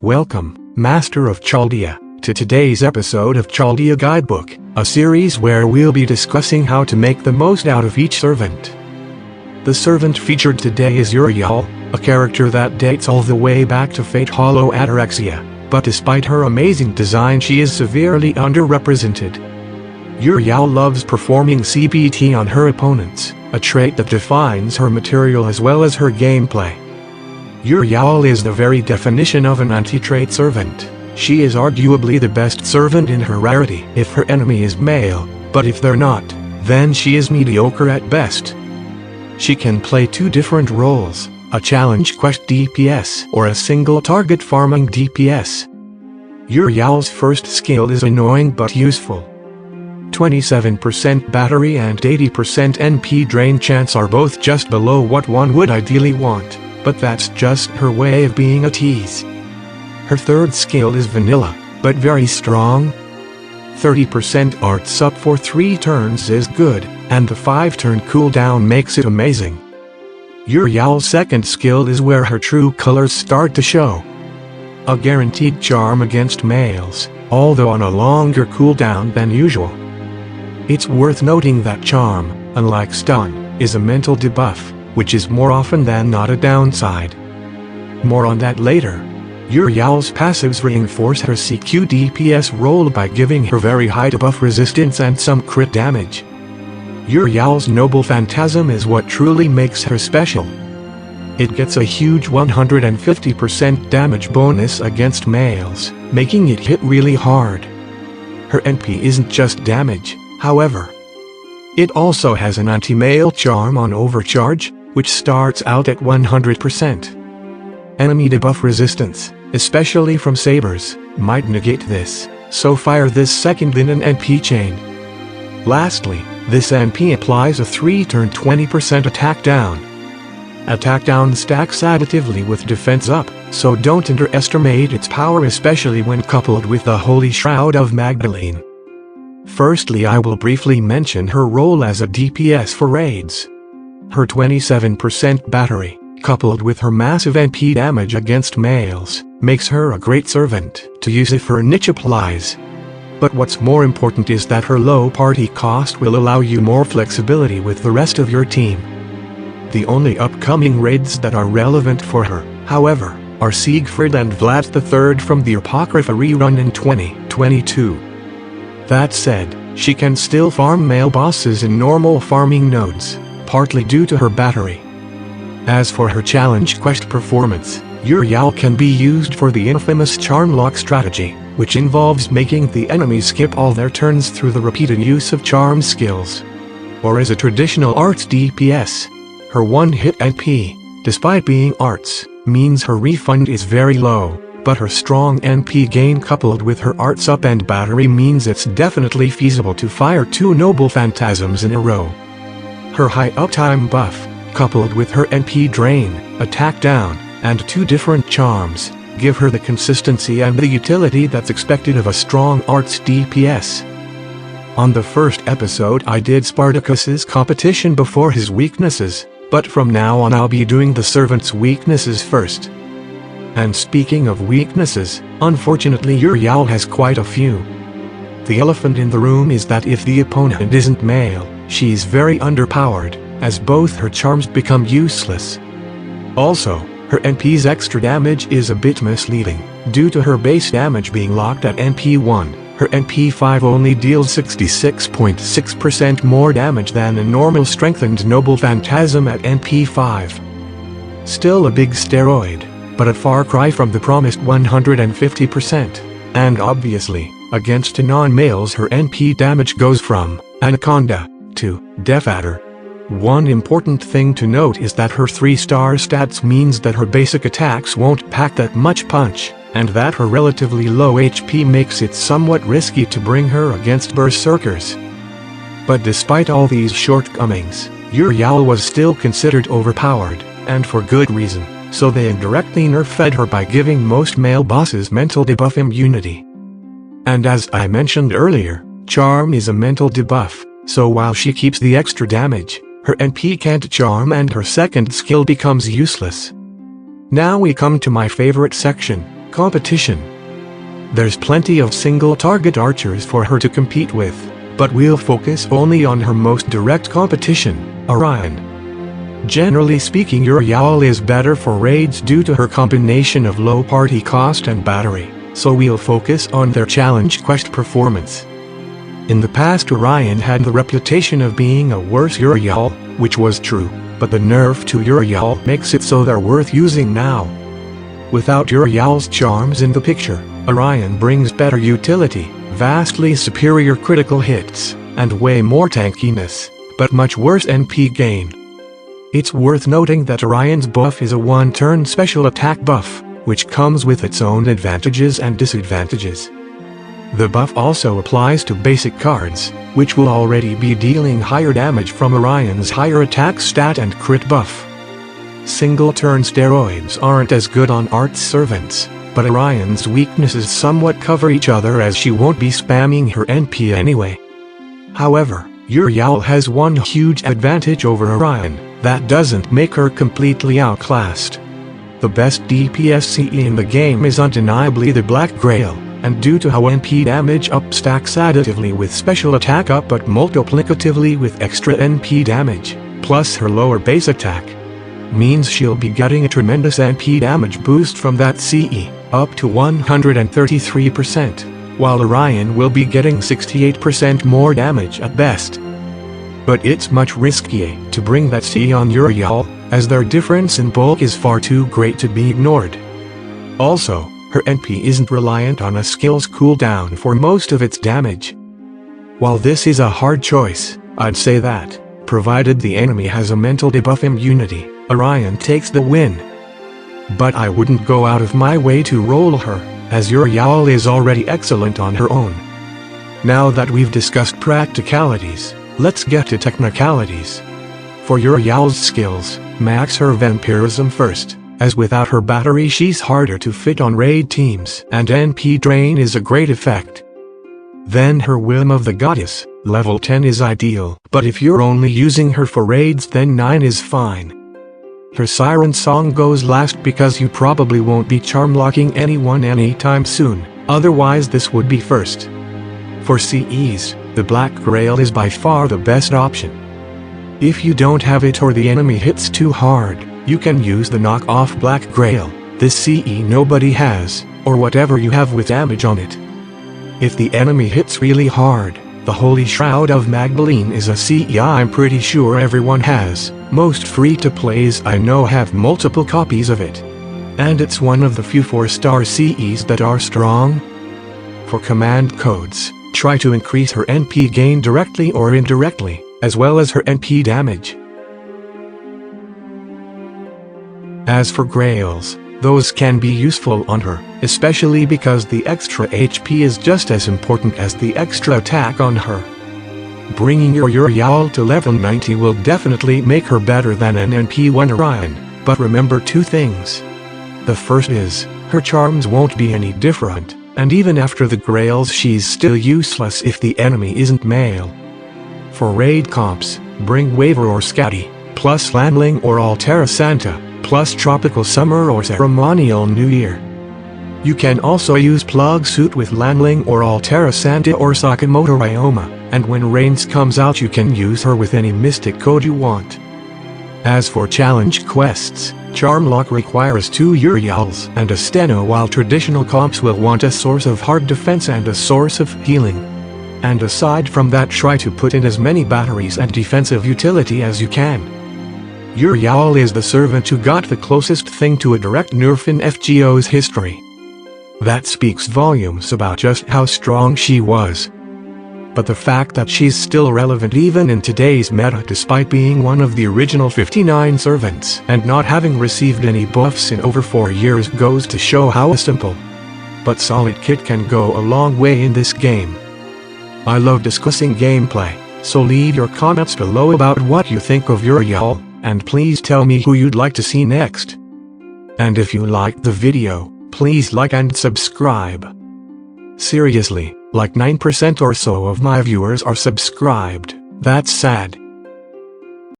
Welcome, Master of Chaldea, to today's episode of Chaldea Guidebook, a series where we'll be discussing how to make the most out of each servant. The servant featured today is Euryale, a character that dates all the way back to Fate Hollow Ataraxia, but despite her amazing design she is severely underrepresented. Euryale loves performing CPT on her opponents, a trait that defines her material as well as her gameplay. Euryale is the very definition of an anti-trait servant. She is arguably the best servant in her rarity if her enemy is male, but if they're not, then she is mediocre at best. She can play two different roles, a challenge quest DPS or a single target farming DPS. Euryale's first skill is annoying but useful. 27% battery and 80% NP drain chance are both just below what one would ideally want, but that's just her way of being a tease. Her third skill is vanilla, but very strong. 30% arts up for 3 turns is good, and the 5-turn cooldown makes it amazing. Euryale's second skill is where her true colors start to show. A guaranteed charm against males, although on a longer cooldown than usual. It's worth noting that charm, unlike stun, is a mental debuff, which is more often than not a downside. More on that later. Euryale's passives reinforce her CQ DPS role by giving her very high debuff resistance and some crit damage. Euryale's Noble Phantasm is what truly makes her special. It gets a huge 150% damage bonus against males, making it hit really hard. Her NP isn't just damage, however. It also has an anti-male charm on overcharge, which starts out at 100%. Enemy debuff resistance, especially from sabers, might negate this, so fire this second in an NP chain. Lastly, this NP applies a 3-turn 20% attack down. Attack down stacks additively with defense up, so don't underestimate its power, especially when coupled with the Holy Shroud of Magdalene. Firstly, I will briefly mention her role as a DPS for raids. Her 27% battery, coupled with her massive NP damage against males, makes her a great servant to use if her niche applies. But what's more important is that her low party cost will allow you more flexibility with the rest of your team. The only upcoming raids that are relevant for her, however, are Siegfried and Vlad III from the Apocrypha rerun in 2022. That said, she can still farm male bosses in normal farming nodes, partly due to her battery. As for her challenge quest performance, Euryale can be used for the infamous charm lock strategy, which involves making the enemy skip all their turns through the repeated use of charm skills. Or as a traditional arts DPS, her one-hit NP, despite being arts, means her refund is very low, but her strong NP gain coupled with her arts up and battery means it's definitely feasible to fire 2 Noble Phantasms in a row. Her high uptime buff, coupled with her NP drain, attack down, and 2 different charms, give her the consistency and the utility that's expected of a strong arts DPS. On the first episode I did Spartacus's competition before his weaknesses, but from now on I'll be doing the servant's weaknesses first. And speaking of weaknesses, unfortunately Euryale has quite a few. The elephant in the room is that if the opponent isn't male, she's very underpowered, as both her charms become useless. Also, her NP's extra damage is a bit misleading, due to her base damage being locked at NP1, her NP5 only deals 66.6% more damage than a normal strengthened Noble Phantasm at NP5. Still a big steroid, but a far cry from the promised 150%. And obviously, against non-males her NP damage goes from Anaconda to Death Adder. One important thing to note is that her 3-star stats means that her basic attacks won't pack that much punch, and that her relatively low HP makes it somewhat risky to bring her against berserkers. But despite all these shortcomings, Euryale was still considered overpowered, and for good reason, so they indirectly nerfed her by giving most male bosses mental debuff immunity. And as I mentioned earlier, charm is a mental debuff, so while she keeps the extra damage, her NP can't charm and her second skill becomes useless. Now we come to my favorite section, Competition. There's plenty of single-target archers for her to compete with, but we'll focus only on her most direct competition, Orion. Generally speaking, Euryale is better for raids due to her combination of low party cost and battery, so we'll focus on their challenge quest performance. In the past, Orion had the reputation of being a worse Euryale, which was true, but the nerf to Euryale makes it so they're worth using now. Without Euryale's charms in the picture, Orion brings better utility, vastly superior critical hits, and way more tankiness, but much worse NP gain. It's worth noting that Orion's buff is a one-turn special attack buff, which comes with its own advantages and disadvantages. The buff also applies to basic cards, which will already be dealing higher damage from Orion's higher attack stat and crit buff. Single-turn steroids aren't as good on Art's servants, but Orion's weaknesses somewhat cover each other as she won't be spamming her NP anyway. However, Euryale has one huge advantage over Orion, that doesn't make her completely outclassed. The best DPS CE in the game is undeniably the Black Grail, and due to how NP damage up stacks additively with special attack up but multiplicatively with extra NP damage, plus her lower base attack, means she'll be getting a tremendous NP damage boost from that CE, up to 133%, while Orion will be getting 68% more damage at best. But it's much riskier to bring that CE on Euryale, as their difference in bulk is far too great to be ignored. Also, her NP isn't reliant on a skill's cooldown for most of its damage. While this is a hard choice, I'd say that, provided the enemy has a mental debuff immunity, Orion takes the win. But I wouldn't go out of my way to roll her, as Euryale is already excellent on her own. Now that we've discussed practicalities, let's get to technicalities. For Euryale's skills, max her vampirism first, as without her battery she's harder to fit on raid teams and NP drain is a great effect. Then her Whim of the Goddess, level 10 is ideal, but if you're only using her for raids then 9 is fine. Her Siren Song goes last because you probably won't be charm locking anyone anytime soon, otherwise this would be first. For CEs, the Black Grail is by far the best option. If you don't have it or the enemy hits too hard, you can use the knockoff Black Grail, this CE nobody has, or whatever you have with damage on it. If the enemy hits really hard, the Holy Shroud of Magdalene is a CE I'm pretty sure everyone has. Most free-to-plays I know have multiple copies of it. And it's one of the few 4-star CEs that are strong. For command codes, try to increase her NP gain directly or indirectly, as well as her NP damage. As for Grails, those can be useful on her, especially because the extra HP is just as important as the extra attack on her. Bringing your Euryale to level 90 will definitely make her better than an NP1 Orion, but remember two things. The first is, her charms won't be any different, and even after the Grails she's still useless if the enemy isn't male. For raid comps, bring Waver or Scatty, plus Landling or Altera Santa, plus Tropical Summer or Ceremonial New Year. You can also use Plug Suit with Landling or Altera Santa or Sakamoto Ryoma, and when Reigns comes out you can use her with any mystic code you want. As for challenge quests, Charmlock requires 2 Euryales and a Steno, while traditional comps will want a source of hard defense and a source of healing. And aside from that, try to put in as many batteries and defensive utility as you can. Euryale is the servant who got the closest thing to a direct nerf in FGO's history. That speaks volumes about just how strong she was. But the fact that she's still relevant even in today's meta despite being one of the original 59 servants and not having received any buffs in over 4 years goes to show how a simple but solid kit can go a long way in this game. I love discussing gameplay, so leave your comments below about what you think of Euryale, and please tell me who you'd like to see next. And if you liked the video, please like and subscribe. Seriously, like 9% or so of my viewers are subscribed. That's sad.